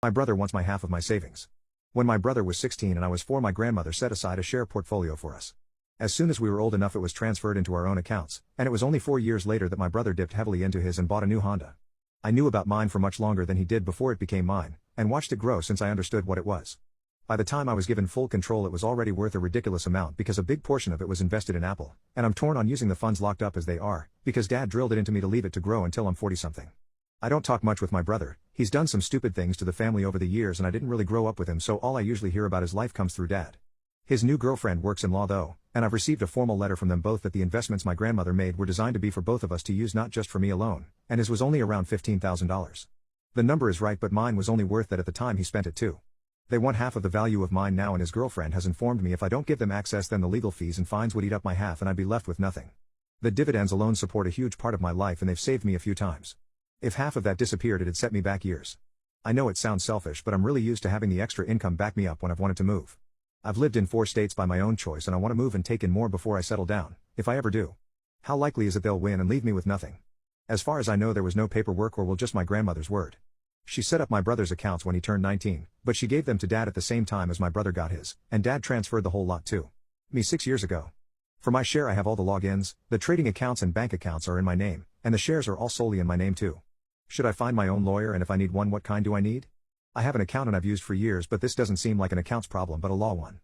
My brother wants my half of my savings. When my brother was 16 and I was 4, my grandmother set aside a share portfolio for us. As soon as we were old enough, it was transferred into our own accounts, and it was only 4 years later that my brother dipped heavily into his and bought a new Honda. I knew about mine for much longer than he did before it became mine, and watched it grow since I understood what it was. By the time I was given full control, it was already worth a ridiculous amount because a big portion of it was invested in Apple, and I'm torn on using the funds locked up as they are, because Dad drilled it into me to leave it to grow until I'm 40-something. I don't talk much with my brother. He's done some stupid things to the family over the years and I didn't really grow up with him, so all I usually hear about his life comes through Dad. His new girlfriend works in law though, and I've received a formal letter from them both that the investments my grandmother made were designed to be for both of us to use, not just for me alone, and his was only around $15,000. The number is right, but mine was only worth that at the time he spent it too. They want half of the value of mine now, and his girlfriend has informed me if I don't give them access then the legal fees and fines would eat up my half and I'd be left with nothing. The dividends alone support a huge part of my life and they've saved me a few times. If half of that disappeared, it'd set me back years. I know it sounds selfish, but I'm really used to having the extra income back me up when I've wanted to move. I've lived in 4 states by my own choice and I want to move and take in more before I settle down, if I ever do. How likely is it they'll win and leave me with nothing? As far as I know, there was no paperwork or will just my grandmother's word. She set up my brother's accounts when he turned 19, but she gave them to Dad at the same time as my brother got his, and Dad transferred the whole lot to me 6 years ago. For my share, I have all the logins, the trading accounts and bank accounts are in my name, and the shares are all solely in my name too. Should I find my own lawyer, and if I need one, what kind do I need? I have an accountant I've used for years, but this doesn't seem like an accounts problem but a law one.